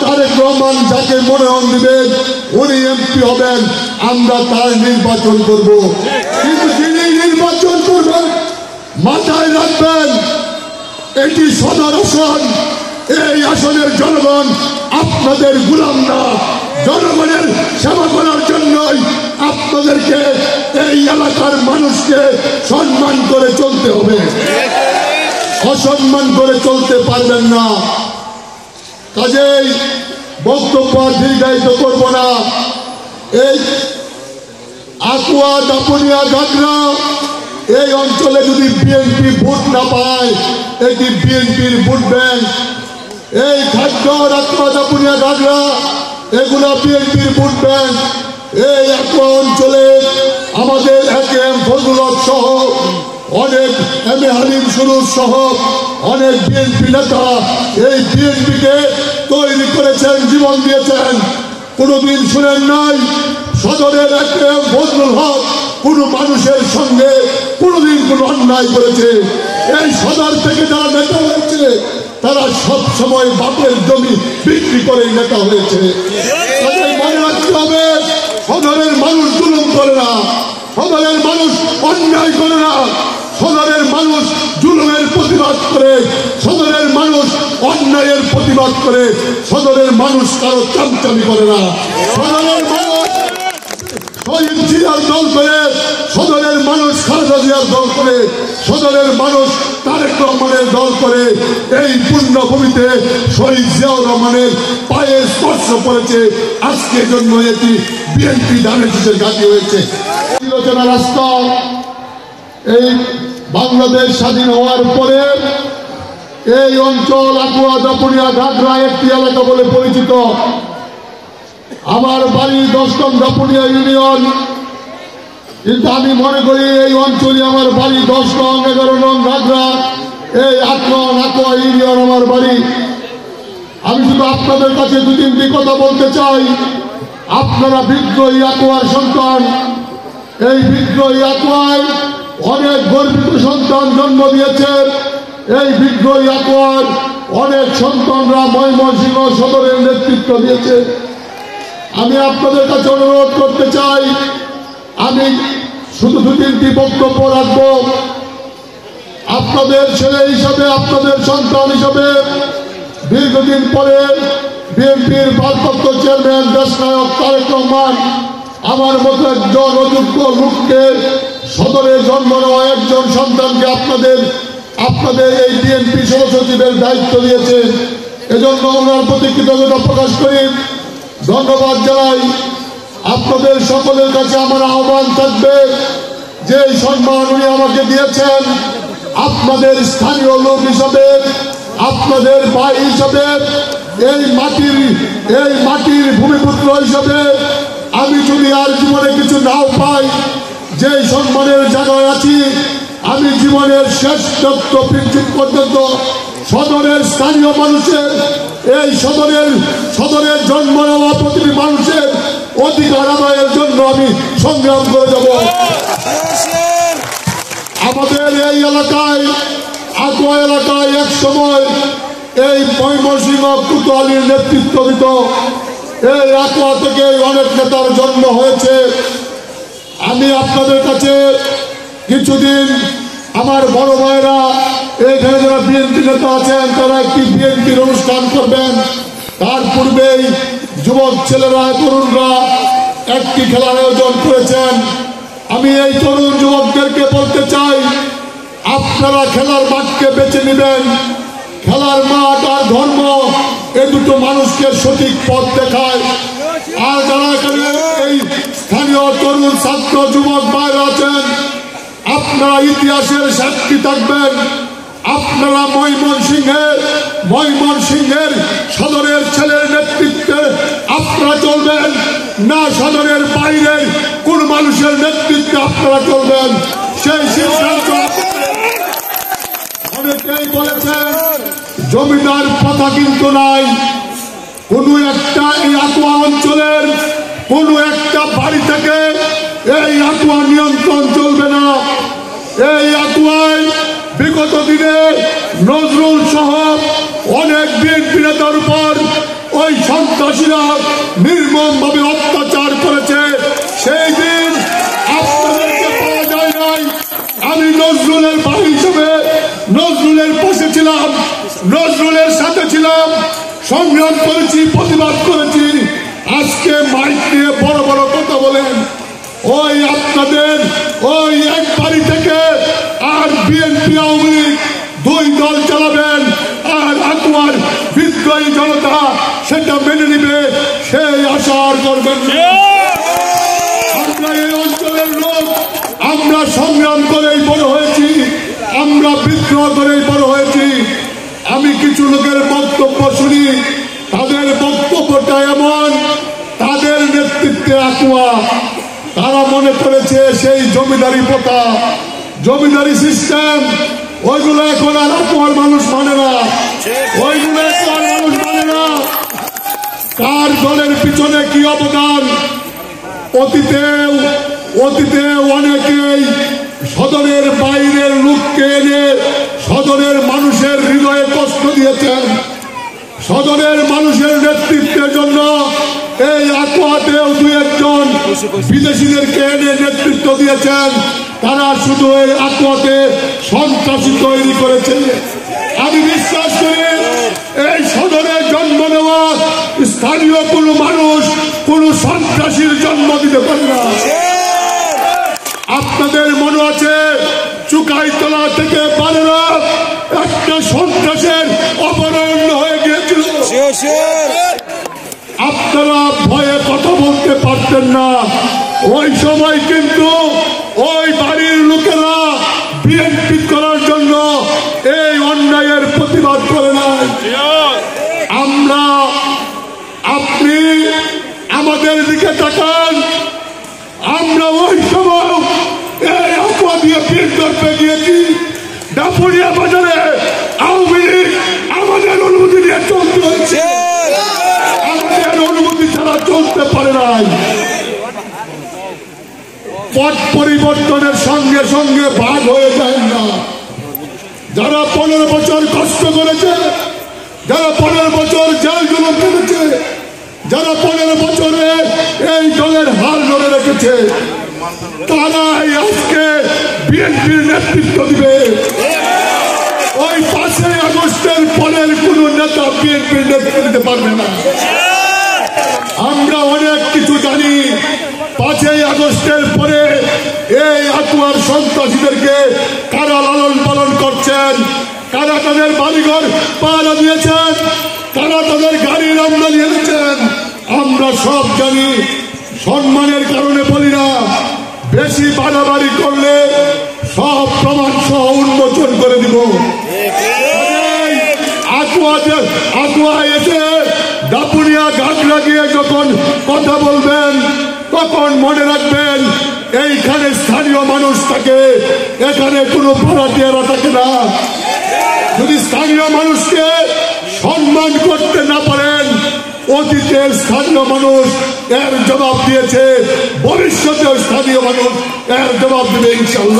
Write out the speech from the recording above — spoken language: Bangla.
তারেক রহমান যাকে মনোনয়ন দিবেন উনি এমপি হবেন, আমরা তার নির্বাচন করব। কিন্তু যিনি নির্বাচন করবেন মাথায় রাখবেন এটি সদর আসন, এই আসনের জনগণ আপনাদের গোলাম না, জনগণের সেবা করার জন্যই আপনাদেরকে এই এলাকার মানুষকে সম্মান করে চলতে হবে, অসম্মান করে চলতে পারবেন না। কাজেই বক্তব্য দীর্ঘায়িত করব না। এই আকুয়া দাপুনিয়া ঘাগড়া এই অঞ্চলে যদি বিএনপি ভোট না পায়, এটি বিএনপির ভোট ব্যাংক। এই খাদ্যর আকুয়া দাপুনিয়া ঘাগড়া এগুলা বিএনপির ভোট ব্যাংক। এই আকুয়া অঞ্চলে আমাদের একেএম ফজলুল হক সহ অনেক এম এ হালিম সুরুজ সহ অনেক বিএনপি নেতা এই বিএনপিকে তৈরি করেছেন, জীবন দিয়েছেন। কোনোদিন শুনেন নাই সদরের একেএম ফজলুল হক কোনো মানুষের সঙ্গে কোনোদিন কোনো অন্যায় করেছে? এই সদর থেকে যারা নেতা হয়েছে তারা সব সময় বাপের জমি বিক্রি করে নেতা হয়েছে। মনে রাখতে হবে, সদরের মানুষ জুলুম করে না, সদরের মানুষ অন্যায় করে না, সদরের মানুষ জুলুমের প্রতিবাদ করে, সদরের মানুষ অন্যায়ের প্রতিবাদ করে, সদরের মানুষ কারো চামচামি করে না। সদরের মানুষ শহীদ জিয়ার দল করে, সদরের মানুষ খালেদা জিয়ার দল করে, সদরের মানুষ তারেক রহমানের দল করে। এই পুণ্যভূমিতে শহীদ জিয়াউর রহমানের পায়ে স্পর্শ করেছে, আজকের জন্য এটি বিএনপি ধানের শীষের ঘাঁটি হয়েছে। আলোচনা রাস্তা এই বাংলাদেশ স্বাধীন হওয়ার পরে এই অঞ্চল আকুয়া দাপুনিয়া ঘাগড়া একটি এলাকা বলে পরিচিত। আমার বাড়ি 10 নং দাপুনিয়া ইউনিয়ন, কিন্তু আমি মনে করি এই অঞ্চলে আমার বাড়ি 10 নং 11 নং ঘাগড়া, এই 8 নং আকুয়া ইউনিয়ন আমার বাড়ি। আমি শুধু আপনাদের কাছে 2-3টি কথা বলতে চাই। আপনারা বিদ্রোহী আকুয়ার সন্তান, এই বিদ্রোহী আকুয়ায় অনেক গর্বিত সন্তান জন্ম দিয়েছে। এই বিদ্রোহী আকুয়ার অনেক সন্তানরা ময়মনসিংহ সদরের নেতৃত্ব দিয়েছে। আমি আপনাদের কাছে অনুরোধ করতে চাই, আমি শুধু 2-3টি বক্তব্য রাখবো। আপনাদের ছেলে হিসাবে, আপনাদের সন্তান হিসাবে দীর্ঘদিন পরে বিএনপির ভারপ্রাপ্ত চেয়ারম্যান দেশনায়ক তারেক রহমান আমার মতো একজন অযোগ্য লোককে, সদরে জন্ম নেওয়া একজন সন্তানকে আপনাদের এই বিএনপি সহসচিবের দায়িত্ব দিয়েছেন। এজন্য ওনার প্রতি কৃতজ্ঞতা প্রকাশ করি, ধন্যবাদ জানাই। আপনাদের সকলের কাছে আমার আহ্বান থাকবে, যে সম্মান উনি আমাকে দিয়েছেন আপনাদের স্থানীয় লোক হিসাবে, আপনাদের ভাই হিসাবে, এই মাটির ভূমিপুত্র হিসাবে আমি যদি আর জীবনে কিছু নাও পাই, যে সম্মানের জায়গায় আছি, আমি জীবনের শেষ পর্যন্ত সদরের স্থানীয় মানুষের, এই সদরের জন্ম নেওয়া প্রতিটি মানুষের অধিকার আদায়ের জন্য আমি সংগ্রাম করে যাব। আমাদের এই এলাকায়, আকুয়া এলাকায় এক সময় এই ময়মনসিংহ কোতোয়ালির নেতৃত্ব দিত। এই আকুয়া থেকে অনেক নেতার জন্ম হয়েছে। আমি আপনাদের কাছে কিছুদিন আমার বড় ভাইরা, এখানে যারা বিএনপি নেতা আছেন তারা একটি বিএনপির অনুষ্ঠান করবেন, তার পূর্বেই যুবক ছেলেরা, তরুণরা একটি খেলার আয়োজন করেছেন। আমি এই তরুণ যুবকদেরকে বলতে চাই, আপনারা খেলার মাঠকে বেছে নেবেন। খেলার মাঠ আর ধর্ম এই দুটো মানুষকে সঠিক পথ দেখায়। আর যারা এখানে এই স্থানীয় তরুণ ছাত্র যুবক ভাইরা আছেন, আপনারা ইতিহাসের সাক্ষী থাকবেন। আপনারা ময়মনসিংহের সদরের ছেলের নেতৃত্বে আপনারা চলবেন না, সদরের বাইরের কোন মানুষের নেতৃত্বে আপনারা চলবেন, সেই সিদ্ধান্ত। অনেকেই বলেছেন জমিদার প্রথা কিন্তু নাই। কোন একটা এই আকুয়া অঞ্চলের কোন একটা বাড়ি থেকে এই আকুয়া নিয়ন্ত্রণ চলবে না। এই আকুয়ায় বিগত দিনে নজরুল সহ অনেক বিএনপি নেতার উপর ওই নির্মমভাবে অত্যাচার করেছে, সেই দিন আপনাদেরকে পাওয়া যায় নাই। আমি নজরুলের ভাই হিসেবে নজরুলের পাশে ছিলাম, নজরুলের সাথে ছিলাম, সংগ্রাম করেছি, প্রতিবাদ করেছি। আজকে মাইক নিয়ে বড় বড় কথা বলেন, ওই আপনাদের ওই এক বাড়ি থেকে আর বিএনপি আওয়ামী লীগ দুই দল চালাবেন, আর আকুয়ার বিদ্রোহী জনতা সেটা মেনে নিবে, সেই আশা আর করবেন না। আমরা এই অঞ্চলের লোক, আমরা সংগ্রাম করেই বড় হয়েছি, আমরা বিদ্রোহ করেই বড় হয়েছি। আমি কিছু লোকের বক্তব্য শুনি, তাদের বক্তব্যটা এমন, তাদের নেতৃত্বে আকুয়া, তারা মনে করেছে সেই জমিদারি প্রথা, জমিদারি সিস্টেম, ওইগুলো এখন আর আকুয়ার মানুষ মানে না, ওইগুলো আকুয়ার মানুষ মানে না। কার দলের পিছনে কি অবদান, অতীতে অনেকেই সদনের বাইরের লোককে এনে সদনের মানুষের হৃদয়ে কষ্ট দিয়েছেন। সদনের মানুষের নেতৃত্বের জন্য এই আকুয়াতেও দু একজন বিদেশিদেরকে এনে নেতৃত্ব দিয়েছেন, তারা শুধু এই আকুয়াতে সন্ত্রাসী তৈরি করেছে। আমি বিশ্বাস করি এই সদনে জন্ম নেওয়া স্থানীয় কোনো মানুষ কোন সন্ত্রাসীর জন্ম দিতে পারে না। আপনাদের মনে আছে চুকাইতলা থেকে পারেরা একটা সন্ত্রাসের অপহরণ হয়ে গিয়েছিল, আপনারা ভয়ে কথা বলতে পারতেন না। ওই সময় কিন্তু ওই বাড়ির লোকেরা বিএনপি করার জন্য এই অন্যায়ের প্রতিবাদ করে নাই। আমরা, আপনি আমাদের দিকে তাকান, আমরা ওই সময় এই আকুয়া দিয়ে বিএনপি গিয়েছি। দাপুরিয়া বাজারে আওয়ামী লীগ আমাদের অনুমতি নিয়ে চলতে হয়েছে, আমাদের অনুমতি ছাড়া চলতে পারে নাই। পট পরিবর্তনের সঙ্গে সঙ্গে ভাগ হয়ে যায় না। যারা 15 বছর কষ্ট করেছে, যারা 15 বছর জেল জুলুম করেছে, যারা 15 বছরে এই দলের হাল ধরে রেখেছে, তারাই আজকে বিএনপির নেতৃত্ব দিবে। ওই 5 আগস্টের পরের কোন নেতা বিএনপির নেতৃত্ব দিতে পারবে না। আমরা অনেক কিছু জানি। 5 আগস্টের পরে এই আকুয়ার সন্ত্রাসীদেরকে কারা লালন পালন করছেন, কারা তাদের বাড়িঘর পাহারা দিয়েছেন, কারা তাদের গাড়ির আমদানি এনেছেন, আমরা সব জানি। সম্মানের কারণে বলি না, বেশি বাড়াবাড়ি করলে সব প্রমাণ সহ উন্মোচন করে দিব। আকুয়া এসে দাপুরিয়া ঘাট লাগিয়ে যখন কথা বলবেন, তখন মনে রাখবেন এইখানে স্থানীয় মানুষ থাকে, এখানে কোনো ভাড়াটিয়ারা থাকে না। যদি স্থানীয় মানুষকে সম্মান করতে না পারেন, অতীতের স্থানীয় মানুষ এর জবাব দিয়েছে, ভবিষ্যতেও স্থানীয় মানুষ এর জবাব দেবে ইনশাআল্লাহ।